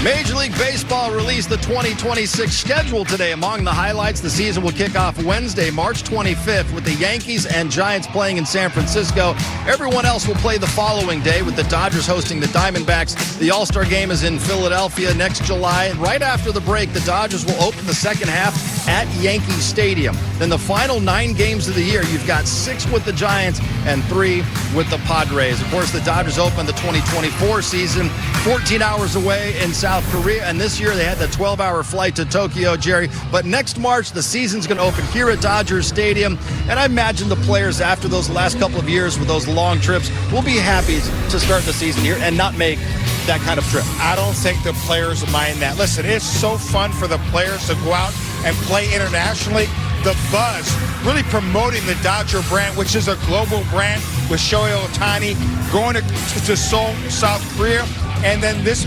Major League Baseball released the 2026 schedule today. Among the highlights, the season will kick off Wednesday, March 25th, with the Yankees and Giants playing in San Francisco. Everyone else will play the following day, with the Dodgers hosting the Diamondbacks. The All-Star Game is in Philadelphia next July. And right after the break, the Dodgers will open the second half at Yankee Stadium. Then the final 9 games of the year, you've got 6 with the Giants and 3 with the Padres. Of course, the Dodgers open the 2024 season 14 hours away in South Korea, and this year they had the 12-hour flight to Tokyo, Jerry. But next March, the season's going to open here at Dodger Stadium, and I imagine the players, after those last couple of years with those long trips, will be happy to start the season here and not make that kind of trip. I don't think the players mind that. Listen, it's so fun for the players to go out and play internationally. The buzz, really promoting the Dodger brand, which is a global brand, with Shohei Ohtani going to Seoul, South Korea, and then this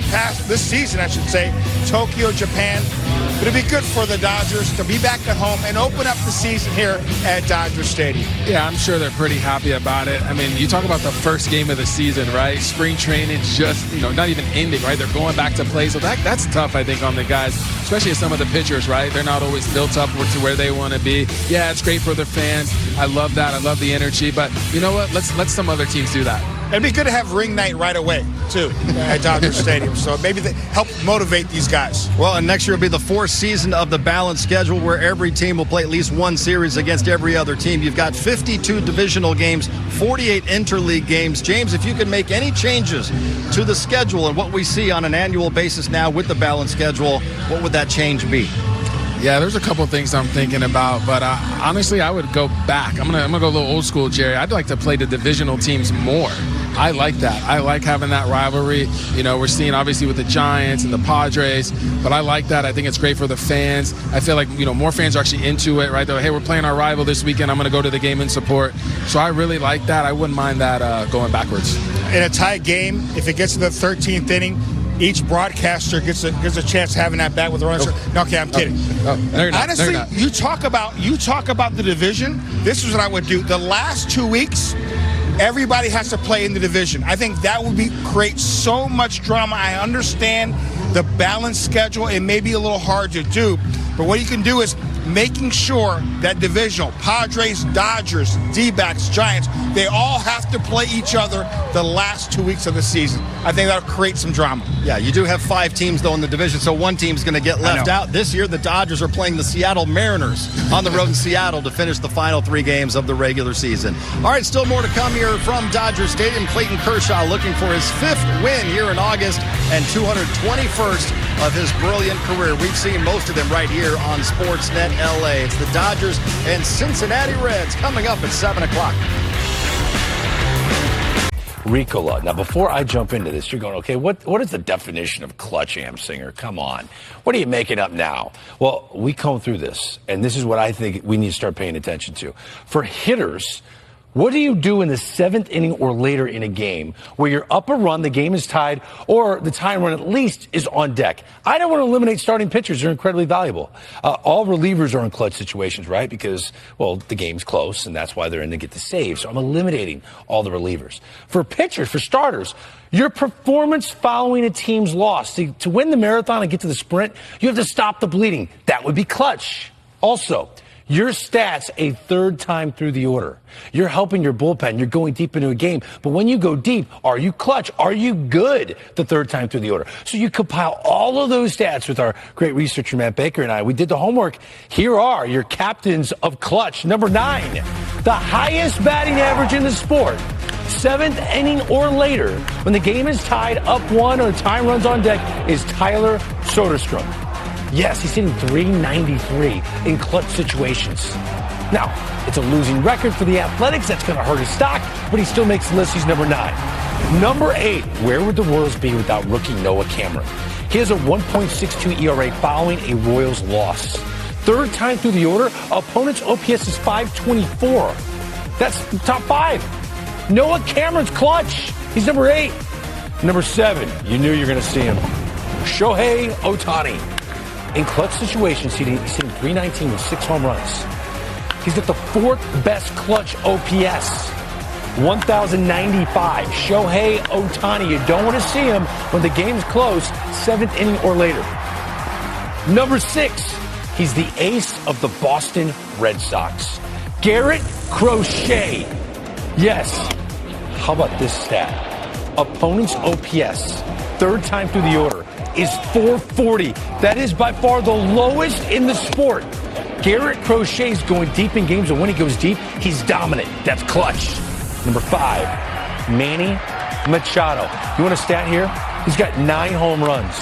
season, I should say, Tokyo, Japan. It'll be good for the Dodgers to be back at home and open up the season here at Dodger Stadium. Yeah, I'm sure they're pretty happy about it. I mean, you talk about the first game of the season, right? Spring training's just, not even ending, right? They're going back to play. So that's tough, I think, on the guys, especially some of the pitchers, right? They're not always built up to where they want to be. Yeah, it's great for their fans. I love that. I love the energy. But you know what? Let some other teams do that. It'd be good to have ring night right away, too, at Dodger Stadium. So maybe they help motivate these guys. Well, and next year will be the 4th season of the balanced schedule, where every team will play at least one series against every other team. You've got 52 divisional games, 48 interleague games. James, if you could make any changes to the schedule and what we see on an annual basis now with the balanced schedule, what would that change be? Yeah, there's a couple things I'm thinking about, but honestly, I would go back. I'm gonna go a little old school, Jerry. I'd like to play the divisional teams more. I like that. I like having that rivalry. We're seeing obviously with the Giants and the Padres, but I like that. I think it's great for the fans. I feel like, more fans are actually into it, right? They're, hey, we're playing our rival this weekend. I'm going to go to the game and support. So I really like that. I wouldn't mind that going backwards. In a tight game, if it gets to the 13th inning, each broadcaster gets a chance having that bat with the runner. No, okay, I'm kidding. No, you're not. Honestly, no, you're not. you talk about the division. This is what I would do. The last 2 weeks, everybody has to play in the division. I think that would create so much drama. I understand the balanced schedule. It may be a little hard to do, but what you can do is making sure that divisional, Padres, Dodgers, D-backs, Giants, they all have to play each other the last 2 weeks of the season. I think that'll create some drama. Yeah, you do have 5 teams, though, in the division, so one team's going to get left out. This year, the Dodgers are playing the Seattle Mariners on the road in Seattle to finish the final 3 games of the regular season. All right, still more to come here from Dodger Stadium. Clayton Kershaw looking for his 5th win here in August and 221st of his brilliant career. We've seen most of them right here on Sportsnet LA. It's the Dodgers and Cincinnati Reds coming up at 7 o'clock. Ricola. Now, before I jump into this, you're going, okay, what is the definition of clutch, Amsinger? Come on. What are you making up now? Well, we comb through this, and this is what I think we need to start paying attention to. For hitters, what do you do in the 7th inning or later in a game where you're up a run, the game is tied, or the tying run at least is on deck? I don't want to eliminate starting pitchers. They're incredibly valuable. All relievers are in clutch situations, right? Because, well, the game's close, and that's why they're in to get the save. So I'm eliminating all the relievers. For pitchers, for starters, your performance following a team's loss. To win the marathon and get to the sprint, you have to stop the bleeding. That would be clutch. Also, your stats a 3rd time through the order. You're helping your bullpen. You're going deep into a game. But when you go deep, are you clutch? Are you good the 3rd time through the order? So you compile all of those stats with our great researcher, Matt Baker, and I. We did the homework. Here are your captains of clutch. Number 9, the highest batting average in the sport. 7th inning or later, when the game is tied up 1 or time runs on deck, is Tyler Soderstrom. Yes, he's hitting .393 in clutch situations. Now, it's a losing record for the Athletics. That's going to hurt his stock, but he still makes the list. He's number 9. Number 8, where would the Royals be without rookie Noah Cameron? He has a 1.62 ERA following a Royals loss. 3rd time through the order, opponent's OPS is .524. That's top 5. Noah Cameron's clutch. He's number 8. Number 7, you knew you were going to see him. Shohei Ohtani. In clutch situations, he's hitting .319 with 6 home runs. He's got the 4th best clutch OPS. 1,095. Shohei Ohtani. You don't want to see him when the game's close, 7th inning or later. Number 6, he's the ace of the Boston Red Sox. Garrett Crochet. Yes. How about this stat? Opponent's OPS, 3rd time through the order, is 440. That is by far the lowest in the sport. Garrett Crochet's going deep in games, and when he goes deep, he's dominant. That's clutch. Number 5, Manny Machado. You want a stat here? He's got 9 home runs.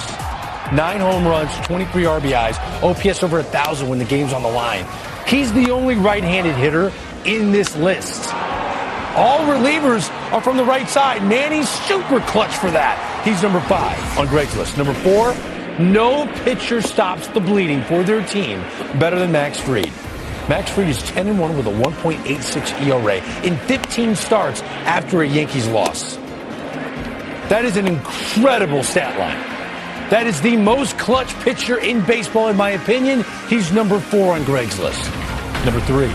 9 home runs, 23 RBIs, OPS over 1,000 when the game's on the line. He's the only right-handed hitter in this list. All relievers are from the right side. Manny's super clutch for that. He's number 5 on Greg's list. Number 4, no pitcher stops the bleeding for their team better than Max Fried. Max Fried is 10-1 with a 1.86 ERA in 15 starts after a Yankees loss. That is an incredible stat line. That is the most clutch pitcher in baseball, in my opinion. He's number 4 on Greg's list. Number 3,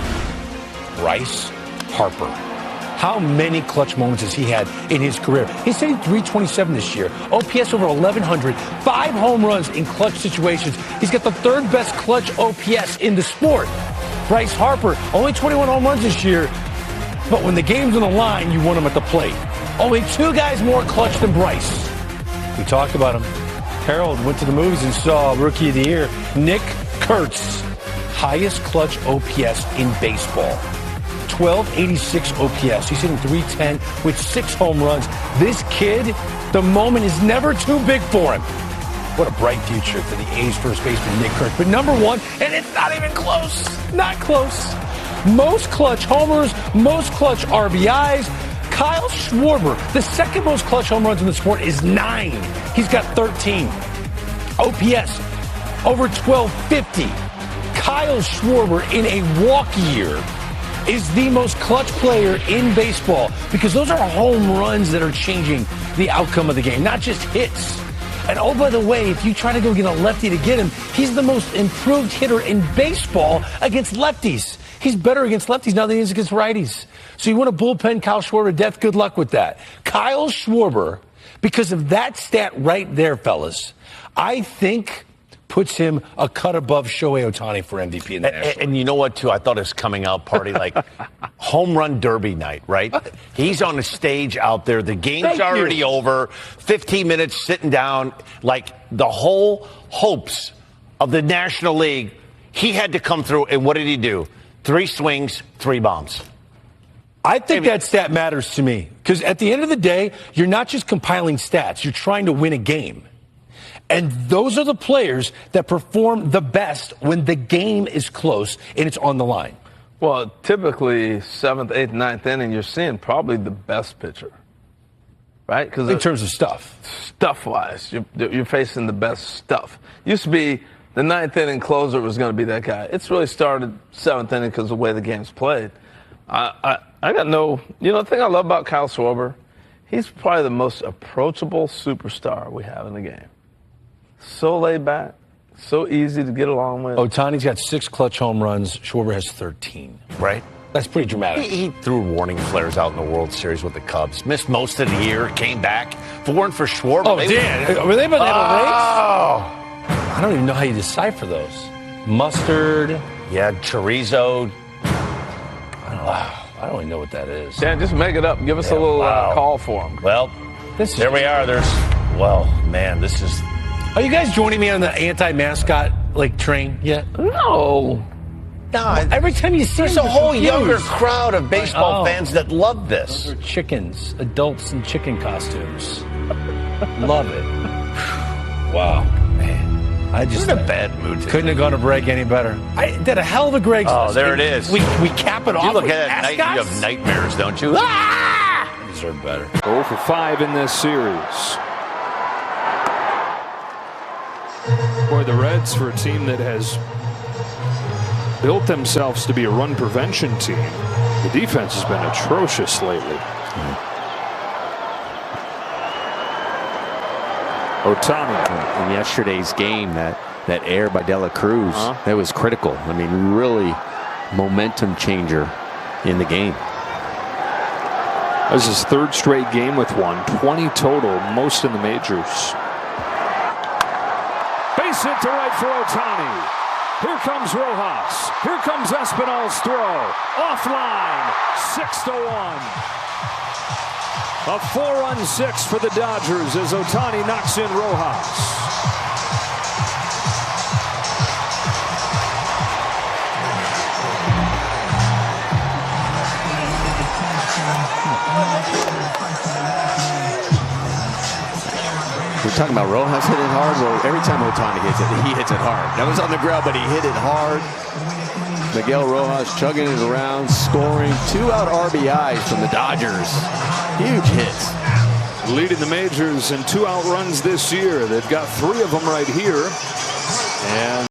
Bryce Harper. How many clutch moments has he had in his career? He's hitting .327 this year. OPS over 1,100. 5 home runs in clutch situations. He's got the 3rd best clutch OPS in the sport. Bryce Harper, only 21 home runs this year. But when the game's on the line, you want him at the plate. Only 2 guys more clutch than Bryce. We talked about him. Harold went to the movies and saw Rookie of the Year. Nick Kurtz, highest clutch OPS in baseball. 1286 OPS. He's hitting .310 with 6 home runs. This kid, the moment is never too big for him. What a bright future for the A's first baseman, Nick Kurtz. But number 1, and it's not even close. Not close. Most clutch homers, most clutch RBIs. Kyle Schwarber, the 2nd most clutch home runs in the sport, is 9. He's got 13. OPS, over 1250. Kyle Schwarber in a walk year is the most clutch player in baseball because those are home runs that are changing the outcome of the game, not just hits. And oh, by the way, if you try to go get a lefty to get him, he's the most improved hitter in baseball against lefties. He's better against lefties now than he is against righties. So you want to bullpen Kyle Schwarber to death? Good luck with that. Kyle Schwarber, because of that stat right there, fellas, I think puts him a cut above Shohei Ohtani for MVP in the National. And you know what, too? I thought his coming out party, like home run derby night, right? He's on the stage out there. The game's already over. 15 minutes sitting down. Like the whole hopes of the National League, he had to come through. And what did he do? 3 swings, 3 bombs. I think that stat matters to me because at the end of the day, you're not just compiling stats. You're trying to win a game. And those are the players that perform the best when the game is close and it's on the line. Well, typically 7th, 8th, 9th inning, you're seeing probably the best pitcher, right? Because in terms of stuff-wise, you're facing the best stuff. Used to be the 9th inning closer was going to be that guy. It's really started 7th inning because of the way the game's played. I got no, the thing I love about Kyle Schwarber, he's probably the most approachable superstar we have in the game. So laid back, so easy to get along with. Ohtani's got 6 clutch home runs. Schwarber has 13. Right. That's pretty dramatic. He threw warning flares out in the World Series with the Cubs. Missed most of the year, came back. If it weren't for Schwarber. Oh, did? Were they about to have a race? Oh. I don't even know how you decipher those. Mustard. Yeah, chorizo. I don't even know what that is. Yeah, just make it up. Give us a little call for him. Well, there we are. This is... Are you guys joining me on the anti-mascot train yet? No. Every time you see there's a whole younger crowd of baseball fans that love this. Those are chickens, adults in chicken costumes. Love it. Wow, man. I just in a bad mood today. Couldn't have gone to break any better. I did a hell of a Greg's list. There it is. We cap it off. You look with at it at night, you have nightmares, don't you? You deserve better. 0 for 5 in this series. Boy, the Reds, for a team that has built themselves to be a run prevention team, the defense has been atrocious lately. Ohtani. In yesterday's game, that error by De La Cruz, that was critical. I mean, really momentum changer in the game. This is his third straight game with one. 20 total, most in the majors. Base hit to right for Ohtani. Here comes Rojas. Here comes Espinal's throw. Offline. 6-1. A 4-run six for the Dodgers as Ohtani knocks in Rojas. We're talking about Rojas hitting hard. Well, every time Ohtani hits it, he hits it hard. That was on the ground, but he hit it hard. Miguel Rojas chugging it around, scoring 2-out RBIs from the Dodgers. Huge hits. Leading the majors in 2-out runs this year. They've got 3 of them right here. And